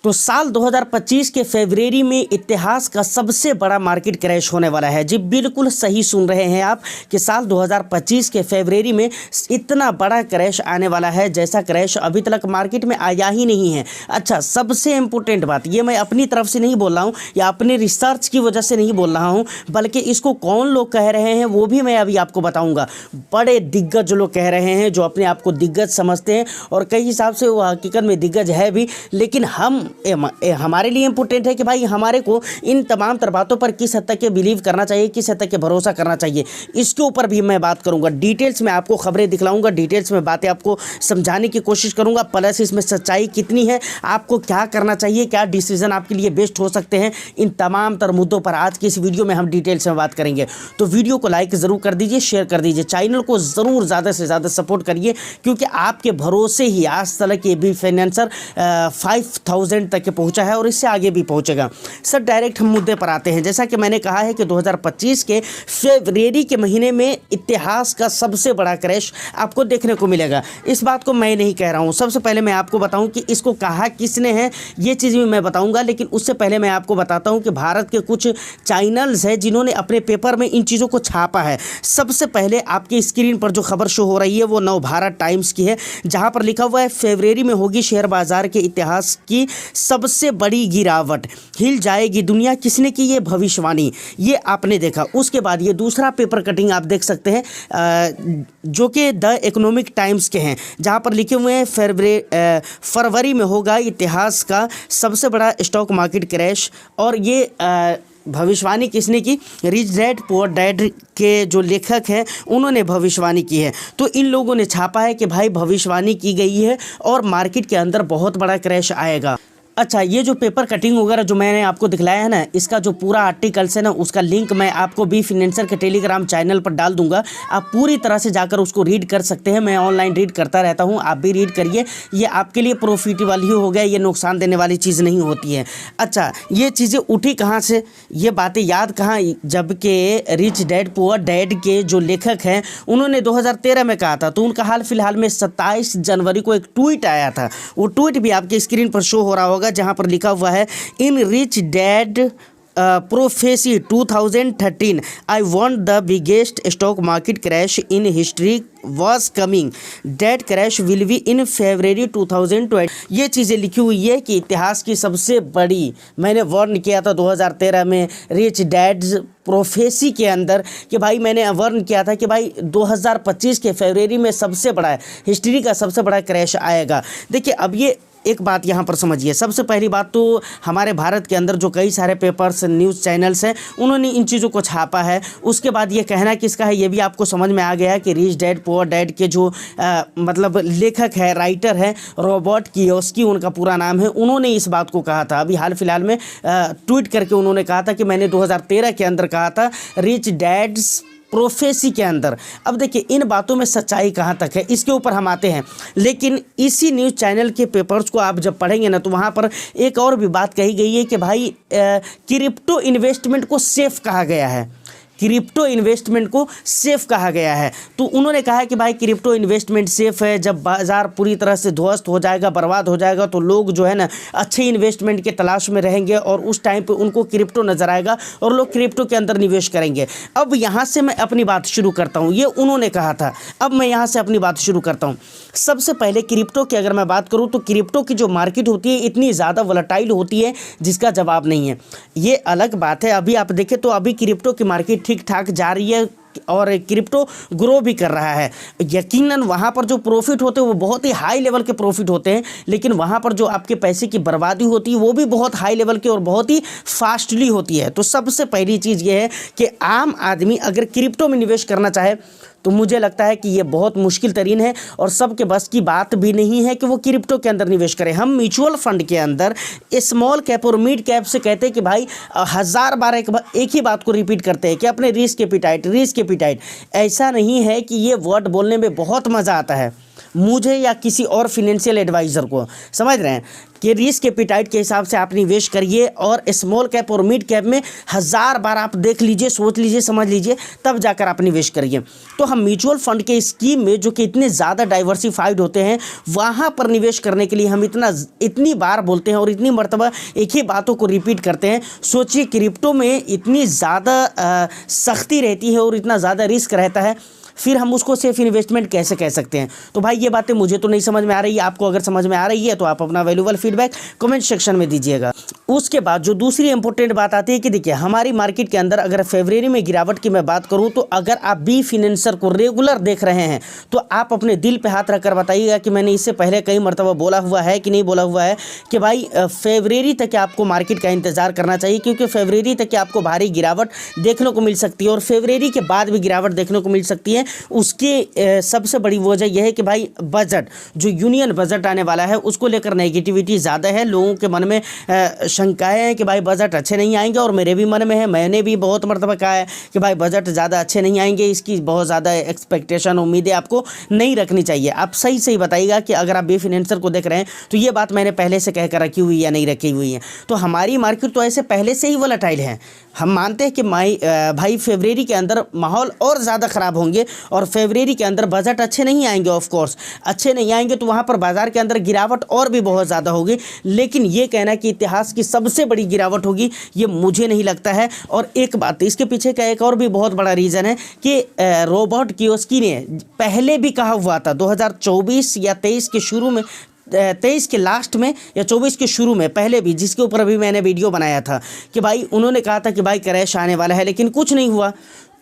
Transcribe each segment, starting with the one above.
तो साल 2025 के फरवरी में इतिहास का सबसे बड़ा मार्केट क्रैश होने वाला है। जी बिल्कुल सही सुन रहे हैं आप कि साल 2025 के फरवरी में इतना बड़ा क्रैश आने वाला है जैसा क्रैश अभी तक मार्केट में आया ही नहीं है। अच्छा, सबसे इम्पोर्टेंट बात ये मैं अपनी तरफ से नहीं बोल रहा हूँ या अपने रिसर्च की वजह से नहीं बोल रहा हूँ, बल्कि इसको कौन लोग कह रहे हैं वो भी मैं अभी आपको बताऊँगा। बड़े दिग्गज लोग कह रहे हैं जो अपने आप को दिग्गज समझते हैं और कई हिसाब से वो हकीकत में दिग्गज है भी, लेकिन हमारे लिए इम्पोर्टेंट है कि भाई हमारे को इन तमाम तर बातों पर किस हद तक के बिलीव करना चाहिए, किस हद तक के भरोसा करना चाहिए, इसके ऊपर भी मैं बात करूंगा। डिटेल्स में आपको खबरें दिखलाऊंगा, डिटेल्स में बातें आपको समझाने की कोशिश करूंगा, प्लस इसमें सच्चाई कितनी है, आपको क्या करना चाहिए, क्या डिसीजन आपके लिए बेस्ट हो सकते हैं, इन तमाम तर मुद्दों पर आज की इस वीडियो में हम डिटेल्स में बात करेंगे। तो वीडियो को लाइक ज़रूर कर दीजिए, शेयर कर दीजिए, चैनल को ज़रूर ज़्यादा से ज़्यादा सपोर्ट करिए, क्योंकि आपके भरोसे ही आज तक ये भी फाइनेंसर 5000 तक के पहुंचा है और इससे आगे भी पहुंचेगा। सर डायरेक्ट हम मुद्दे पर आते हैं। जैसा कि मैंने कहा है कि 2025 के फरवरी के महीने में इतिहास का सबसे बड़ा क्रैश आपको देखने को मिलेगा। इस बात को मैं नहीं कह रहा हूं। सबसे पहले मैं आपको बताऊं कि इसको कहा किसने है, ये चीज़ भी मैं बताऊंगा, लेकिन उससे पहले मैं आपको बताता हूं कि भारत के कुछ चैनल्स हैं जिन्होंने अपने पेपर में इन चीज़ों को छापा है। सबसे पहले आपकी स्क्रीन पर जो खबर शो हो रही है वो नवभारत टाइम्स की है, जहां पर लिखा हुआ है फरवरी में होगी शेयर बाजार के इतिहास की सबसे बड़ी गिरावट, हिल जाएगी दुनिया। किसने की ये भविष्यवाणी, ये आपने देखा। उसके बाद ये दूसरा पेपर कटिंग आप देख सकते हैं जो कि द इकोनॉमिक टाइम्स के हैं, जहां पर लिखे हुए हैं फरवरी में होगा इतिहास का सबसे बड़ा स्टॉक मार्केट क्रैश। और ये भविष्यवाणी किसने की, रिच डैड पुअर डैड के जो लेखक हैं उन्होंने भविष्यवाणी की है। तो इन लोगों ने छापा है कि भाई भविष्यवाणी की गई है और मार्केट के अंदर बहुत बड़ा क्रैश आएगा। अच्छा, ये जो पेपर कटिंग वगैरह जो मैंने आपको दिखलाया है ना, इसका जो पूरा आर्टिकल्स है ना, उसका लिंक मैं आपको बी फाइनेंसर के टेलीग्राम चैनल पर डाल दूंगा। आप पूरी तरह से जाकर उसको रीड कर सकते हैं। मैं ऑनलाइन रीड करता रहता हूं, आप भी रीड करिए। ये आपके लिए प्रॉफिट वाली हो गया, ये नुकसान देने वाली चीज़ नहीं होती है। अच्छा, ये चीज़ें उठी कहाँ से, ये बातें याद कहाँ, जबकि रिच डैड पुअर डैड के जो लेखक हैं उन्होंने 2013 में कहा था। तो उनका हाल फिलहाल में 27 जनवरी को एक ट्वीट आया था। वो ट्वीट भी आपके स्क्रीन पर शो हो रहा होगा, जहां पर लिखा हुआ है in Rich Dad Prophecy 2013 I want the biggest stock market crash in history was coming, that crash will be in February 2020। ये चीज़ें लिखी हुई है कि इतिहास की सबसे बड़ी, मैंने वार्न किया था 2013 में रिच डैड्स प्रोफेसी के अंदर कि भाई मैंने वार्न किया था कि भाई 2025 के फरवरी में सबसे बड़ा हिस्ट्री का सबसे बड़ा क्रैश आएगा। देखिए, अब ये एक बात यहाँ पर समझिए। सबसे पहली बात तो हमारे भारत के अंदर जो कई सारे पेपर्स न्यूज़ चैनल्स हैं उन्होंने इन चीज़ों को छापा है। उसके बाद ये कहना किसका है ये भी आपको समझ में आ गया है कि रिच डैड पुअर डैड के जो मतलब लेखक है, राइटर है, रॉबर्ट कियोस्की उनका पूरा नाम है, उन्होंने इस बात को कहा था। अभी हाल फिलहाल में ट्वीट करके उन्होंने कहा था कि मैंने 2013 के अंदर कहा था रिच डैड्स प्रोफेसी के अंदर। अब देखिए इन बातों में सच्चाई कहाँ तक है, इसके ऊपर हम आते हैं। लेकिन इसी न्यूज़ चैनल के पेपर्स को आप जब पढ़ेंगे ना, तो वहाँ पर एक और भी बात कही गई है कि भाई क्रिप्टो इन्वेस्टमेंट को सेफ कहा गया है, क्रिप्टो इन्वेस्टमेंट को सेफ कहा गया है। तो उन्होंने कहा है कि भाई क्रिप्टो इन्वेस्टमेंट सेफ है, जब बाज़ार पूरी तरह से ध्वस्त हो जाएगा, बर्बाद हो जाएगा, तो लोग जो है ना अच्छे इन्वेस्टमेंट के तलाश में रहेंगे और उस टाइम पे उनको क्रिप्टो नज़र आएगा और लोग क्रिप्टो के अंदर निवेश करेंगे। अब यहाँ से मैं अपनी बात शुरू करता हूँ, ये उन्होंने कहा था। अब मैं यहाँ से अपनी बात शुरू करता हूँ। सबसे पहले क्रिप्टो की अगर मैं बात करूँ तो क्रिप्टो की जो मार्केट होती है इतनी ज़्यादा वोलेटाइल होती है जिसका जवाब नहीं है। ये अलग बात है। अभी आप देखें तो अभी क्रिप्टो की मार्केट ठीक ठाक जा रही है और क्रिप्टो ग्रो भी कर रहा है। यकीनन वहाँ पर जो प्रॉफिट होते हैं वो बहुत ही हाई लेवल के प्रॉफिट होते हैं, लेकिन वहाँ पर जो आपके पैसे की बर्बादी होती है वो भी बहुत हाई लेवल की और बहुत ही फास्टली होती है। तो सबसे पहली चीज़ ये है कि आम आदमी अगर क्रिप्टो में निवेश करना चाहे तो मुझे लगता है कि ये बहुत मुश्किल तरीन है और सबके बस की बात भी नहीं है कि वो क्रिप्टो के अंदर निवेश करें। हम म्यूचुअल फंड के अंदर स्मॉल कैप और मिड कैप से कहते हैं कि भाई 1000 बार एक ही बात को रिपीट करते हैं कि अपने रिस्क एपिटाइट। ऐसा नहीं है कि ये वर्ड बोलने में बहुत मज़ा आता है, मुझे या किसी और फिनेंशियल एडवाइज़र को, समझ रहे हैं कि रिस्क एपिटाइट के हिसाब से आप निवेश करिए और स्मॉल कैप और मिड कैप में 1000 बार आप देख लीजिए, सोच लीजिए, समझ लीजिए, तब जाकर आप निवेश करिए। तो हम म्यूचुअल फंड के स्कीम में जो कि इतने ज़्यादा डाइवर्सिफाइड होते हैं, वहाँ पर निवेश करने के लिए हम इतनी बार बोलते हैं और इतनी मर्तबा एक ही बातों को रिपीट करते हैं। सोचिए क्रिप्टो में इतनी ज़्यादा सख्ती रहती है और इतना ज़्यादा रिस्क रहता है, फिर हम उसको सेफ इन्वेस्टमेंट कैसे कह सकते हैं? तो भाई ये बातें मुझे तो नहीं समझ में आ रही है। आपको अगर समझ में आ रही है तो आप अपना वैल्यूएबल फीडबैक कमेंट सेक्शन में दीजिएगा। उसके बाद जो दूसरी इंपॉर्टेंट बात आती है कि देखिए हमारी मार्केट के अंदर अगर फरवरी में गिरावट की मैं बात करूं, तो अगर आप बी फिनेंसर को रेगुलर देख रहे हैं तो आप अपने दिल पे हाथ रखकर बताइएगा कि मैंने इससे पहले कई मरतबा बोला हुआ है कि नहीं बोला हुआ है कि भाई फरवरी तक आपको मार्केट का इंतजार करना चाहिए, क्योंकि फरवरी तक आपको भारी गिरावट देखने को मिल सकती है और फरवरी के बाद भी गिरावट देखने को मिल सकती है। उसकी सबसे बड़ी वजह यह है कि भाई बजट, जो यूनियन बजट आने वाला है, उसको लेकर नेगेटिविटी ज़्यादा है। लोगों के मन में शंकाएं हैं कि भाई बजट अच्छे नहीं आएंगे, और मेरे भी मन में है, मैंने भी बहुत मरतबा कहा है कि भाई बजट ज़्यादा अच्छे नहीं आएंगे, इसकी बहुत ज़्यादा एक्सपेक्टेशन, उम्मीदें आपको नहीं रखनी चाहिए। आप सही सही बताइएगा कि अगर आप बी फिनेंसर को देख रहे हैं तो ये बात मैंने पहले से कहकर रखी हुई या नहीं रखी हुई है। तो हमारी मार्केट तो ऐसे पहले से ही वोलेटाइल है। हम मानते हैं कि भाई फरवरी के अंदर माहौल और ज़्यादा ख़राब होंगे और फरवरी के अंदर बजट अच्छे नहीं आएंगे। ऑफ कोर्स अच्छे नहीं आएंगे तो वहाँ पर बाज़ार के अंदर गिरावट और भी बहुत ज़्यादा होगी, लेकिन ये कहना कि इतिहास की सबसे बड़ी गिरावट होगी, ये मुझे नहीं लगता है। और एक बात, इसके पीछे का एक और भी बहुत बड़ा रीज़न है कि रॉबर्ट कियोस्की ने पहले भी कहा हुआ था 2024 या 23 के शुरू में, 23 के लास्ट में या 24 के शुरू में, पहले भी, जिसके ऊपर अभी मैंने वीडियो बनाया था कि भाई उन्होंने कहा था कि भाई क्रैश आने वाला है, लेकिन कुछ नहीं हुआ।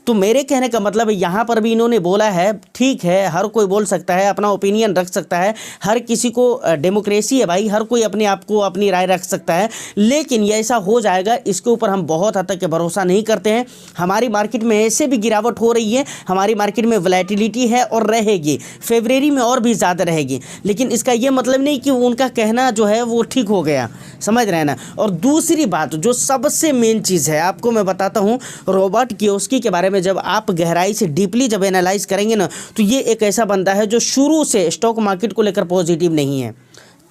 तो मेरे कहने का मतलब यहाँ पर भी इन्होंने बोला है, ठीक है, हर कोई बोल सकता है, अपना ओपिनियन रख सकता है, हर किसी को डेमोक्रेसी है भाई, हर कोई अपने आप को अपनी राय रख सकता है, लेकिन ये ऐसा हो जाएगा इसके ऊपर हम बहुत हद तक भरोसा नहीं करते हैं। हमारी मार्केट में ऐसे भी गिरावट हो रही है, हमारी मार्केट में वोलेटिलिटी है और रहेगी, फरवरी में और भी ज़्यादा रहेगी, लेकिन इसका ये मतलब नहीं कि उनका कहना जो है वो ठीक हो गया, समझ रहे हैं ना। और दूसरी बात जो सबसे मेन चीज़ है, आपको मैं बताता हूँ, रॉबर्ट कियोस्की के बारे में जब आप गहराई से डीपली जब एनालाइज करेंगे ना, तो ये एक ऐसा बंदा है जो शुरू से स्टॉक मार्केट को लेकर पॉजिटिव नहीं है।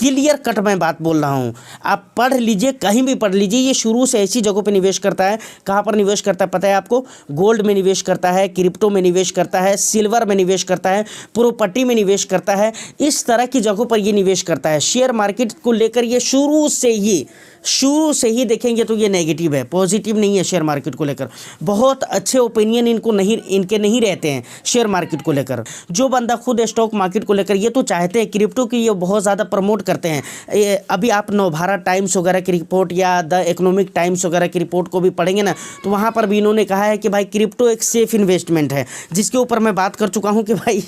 क्लियर कट मैं बात बोल रहा हूँ, आप पढ़ लीजिए, कहीं भी पढ़ लीजिए, ये शुरू से ऐसी जगहों पे निवेश करता है। कहाँ पर निवेश करता है पता है आपको? गोल्ड में निवेश करता है, क्रिप्टो में निवेश करता है, सिल्वर में निवेश करता है, प्रॉपर्टी में निवेश करता है, इस तरह की जगहों पर ये निवेश करता है। शेयर मार्केट को लेकर ये शुरू से ही देखेंगे तो ये नेगेटिव है, पॉजिटिव नहीं है। शेयर मार्केट को लेकर बहुत अच्छे ओपिनियन इनके नहीं रहते हैं शेयर मार्केट को लेकर। जो बंदा खुद स्टॉक मार्केट को लेकर ये तो चाहते हैं क्रिप्टो की, ये बहुत ज़्यादा प्रमोट करते हैं। अभी आप नवभारत टाइम्स वगैरह की रिपोर्ट या द इकोनॉमिक टाइम्स वगैरह की रिपोर्ट को भी पढ़ेंगे ना, तो वहाँ पर भी इन्होंने कहा है कि भाई क्रिप्टो एक सेफ इन्वेस्टमेंट है, जिसके ऊपर मैं बात कर चुका हूँ कि भाई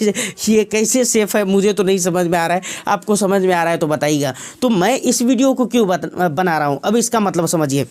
ये कैसे सेफ है, मुझे तो नहीं समझ में आ रहा है, आपको समझ में आ रहा है तो बताइएगा। तो मैं इस वीडियो को क्यों बना रहा हूँ, अब इसका मतलब समझिए।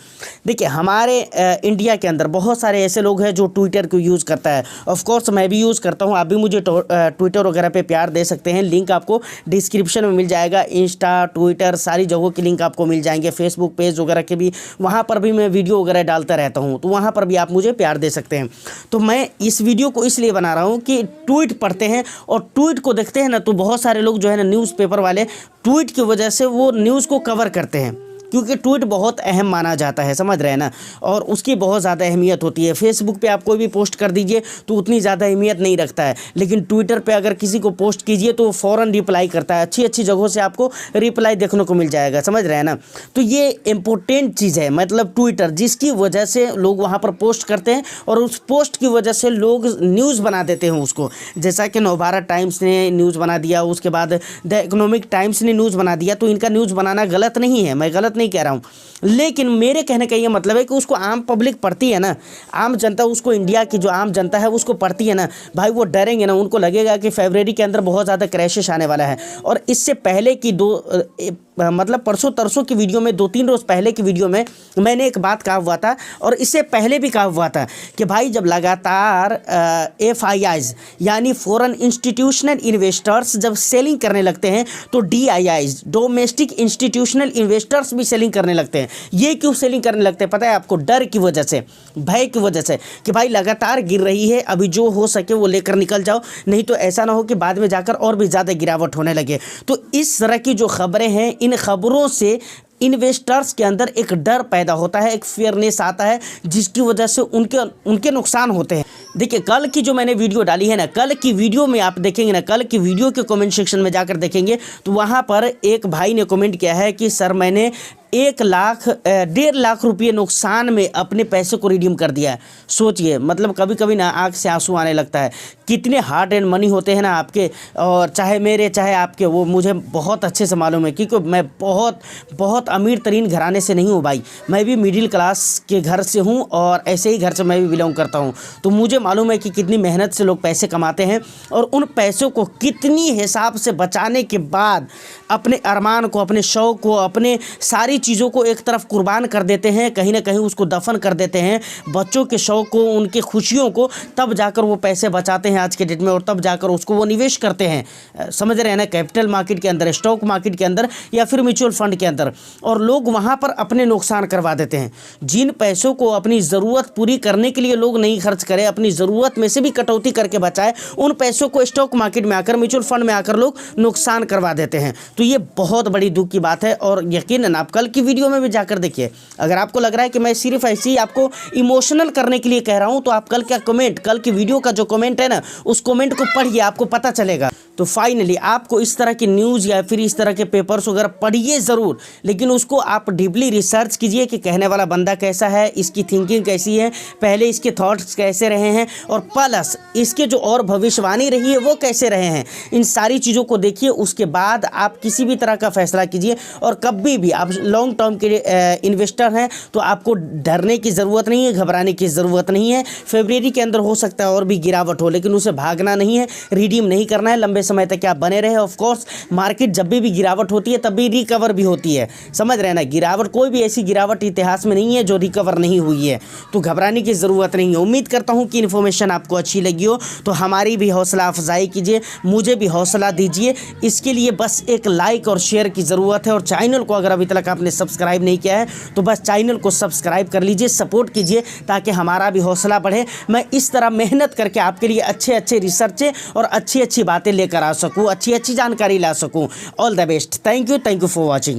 देखिए हमारे इंडिया के अंदर बहुत सारे ऐसे लोग हैं जो ट्विटर को यूज़ करता है। ऑफ कोर्स मैं भी यूज़ करता हूँ, आप भी मुझे ट्विटर वगैरह पे प्यार दे सकते हैं, लिंक आपको डिस्क्रिप्शन में मिल जाएगा। इंस्टा, ट्विटर, सारी जगहों की लिंक आपको मिल जाएंगे, फेसबुक पेज वगैरह के भी, वहाँ पर भी मैं वीडियो वगैरह डालता रहता हूँ, तो वहाँ पर भी आप मुझे प्यार दे सकते हैं। तो मैं इस वीडियो को इसलिए बना रहा हूँ कि ट्वीट पढ़ते हैं और ट्वीट को देखते हैं ना, तो बहुत सारे लोग जो है ना, न्यूज़पेपर वाले, ट्वीट की वजह से वो न्यूज़ को कवर करते हैं, क्योंकि ट्वीट बहुत अहम माना जाता है, समझ रहे हैं ना, और उसकी बहुत ज़्यादा अहमियत होती है। फेसबुक पे आप कोई भी पोस्ट कर दीजिए तो उतनी ज़्यादा अहमियत नहीं रखता है, लेकिन ट्विटर पे अगर किसी को पोस्ट कीजिए तो फ़ौरन रिप्लाई करता है, अच्छी अच्छी जगहों से आपको रिप्लाई देखने को मिल जाएगा, समझ रहे हैं ना। तो ये इम्पोर्टेंट चीज़ है, मतलब ट्विटर, जिसकी वजह से लोग वहाँ पर पोस्ट करते हैं और उस पोस्ट की वजह से लोग न्यूज़ बना देते हैं उसको। जैसा कि नवभारत टाइम्स ने न्यूज़ बना दिया, उसके बाद द इकोनॉमिक टाइम्स ने न्यूज़ बना दिया, तो इनका न्यूज़ बनाना गलत नहीं है, मैं गलत नहीं कह रहा हूँ, लेकिन मेरे कहने का ये मतलब है कि उसको आम पब्लिक पढ़ती है ना, आम जनता, उसको इंडिया की जो आम जनता है उसको पढ़ती है ना, भाई वो डरेंगे ना, उनको लगेगा कि फरवरी के अंदर बहुत ज़्यादा क्रैशेस आने वाला है। और इससे पहले की मतलब परसों तरसों की वीडियो में, 2-3 रोज़ पहले की वीडियो में मैंने एक बात कहा हुआ था, और इससे पहले भी कहा हुआ था कि भाई जब लगातार FIIs यानी फॉरेन इंस्टीट्यूशनल इन्वेस्टर्स जब सेलिंग करने लगते हैं, तो DIIs, डोमेस्टिक इंस्टीट्यूशनल इन्वेस्टर्स भी सेलिंग करने लगते हैं। ये क्यों सेलिंग करने लगते हैं पता है आपको? डर की वजह से, भय की वजह से कि भाई लगातार गिर रही है, अभी जो हो सके वो लेकर निकल जाओ, नहीं तो ऐसा ना हो कि बाद में जाकर और भी ज़्यादा गिरावट होने लगे। तो इस तरह की जो खबरें हैं, इन खबरों से इन्वेस्टर्स के अंदर एक डर पैदा होता है, एक फेयरनेस आता है, जिसकी वजह से उनके नुकसान होते हैं। देखिए कल की जो मैंने वीडियो डाली है ना, कल की वीडियो में आप देखेंगे ना, कल की वीडियो के कमेंट सेक्शन में जाकर देखेंगे तो वहाँ पर एक भाई ने कमेंट किया है कि सर मैंने 1,00,000 रुपये नुकसान में अपने पैसे को रिडीम कर दिया है। सोचिए, मतलब कभी कभी ना आँख से आंसू आने लगता है। कितने हार्ड एंड मनी होते हैं ना आपके, और चाहे मेरे चाहे आपके, वो मुझे बहुत अच्छे से मालूम है, क्योंकि मैं बहुत अमीर तरीन घराने से नहीं हूँ भाई, मैं भी मिडिल क्लास के घर से हूँ और ऐसे ही घर से मैं भी बिलोंग करता हूँ। तो मुझे मालूम है कि कितनी मेहनत से लोग पैसे कमाते हैं और उन पैसों को कितनी हिसाब से बचाने के बाद अपने अरमान को, अपने शौक़ को, अपने सारी चीज़ों को एक तरफ कुर्बान कर देते हैं, कहीं ना कहीं उसको दफन कर देते हैं, बच्चों के शौक़ को, उनके खुशियों को, तब जाकर वो पैसे बचाते हैं आज के डेट में, और तब जाकर उसको वो निवेश करते हैं। समझ रहे हैं ना? कैपिटल मार्केट के अंदर, स्टॉक मार्केट के अंदर या फिर म्यूचुअल फंड के अंदर, और लोग वहाँ पर अपने नुकसान करवा देते हैं। जिन पैसों को अपनी ज़रूरत पूरी करने के लिए लोग नहीं खर्च करें, अपनी ज़रूरत में से भी कटौती करके बचाए, उन पैसों को स्टॉक मार्केट में आकर, म्यूचुअल फंड में आकर लोग नुकसान करवा देते हैं। तो ये बहुत बड़ी दुख की बात है। और यकीनन आप कल की वीडियो में भी जाकर देखिए, अगर आपको लग रहा है कि मैं सिर्फ ऐसे ही आपको इमोशनल करने के लिए कह रहा हूं, तो आप कल की वीडियो का जो कमेंट है ना, उस कमेंट को पढ़िए, आपको पता चलेगा। तो फाइनली आपको इस तरह की न्यूज़ या फिर इस तरह के पेपर्स वगैरह पढ़िए ज़रूर, लेकिन उसको आप डीपली रिसर्च कीजिए कि कहने वाला बंदा कैसा है, इसकी थिंकिंग कैसी है, पहले इसके थॉट्स कैसे रहे हैं, और प्लस इसके जो और भविष्यवाणी रही है वो कैसे रहे हैं। इन सारी चीज़ों को देखिए, उसके बाद आप किसी भी तरह का फैसला कीजिए। और कभी भी आप लॉन्ग टर्म के इन्वेस्टर हैं तो आपको डरने की ज़रूरत नहीं है, घबराने की ज़रूरत नहीं है। फरवरी के अंदर हो सकता है और भी गिरावट हो, लेकिन उसे भागना नहीं है, रिडीम नहीं करना है, लंबे समय तक आप बने रहे। ऑफ कोर्स मार्केट जब भी गिरावट होती है तब भी रिकवर भी होती है, समझ रहे हैं ना? गिरावट, कोई भी ऐसी गिरावट इतिहास में नहीं है जो रिकवर नहीं हुई है, तो घबराने की ज़रूरत नहीं है। उम्मीद करता हूँ कि इन्फॉर्मेशन आपको अच्छी लगी हो, तो हमारी भी हौसला अफजाई कीजिए, मुझे भी हौसला दीजिए। इसके लिए बस एक लाइक और शेयर की ज़रूरत है, और चैनल को अगर अभी तक आपने सब्सक्राइब नहीं किया है तो बस चैनल को सब्सक्राइब कर लीजिए, सपोर्ट कीजिए, ताकि हमारा भी हौसला बढ़े। मैं इस तरह मेहनत करके आपके लिए अच्छे रिसर्च और अच्छी बातें लेकर आ सकूँ, अच्छी जानकारी ला सकूँ। All the best. Thank you for watching.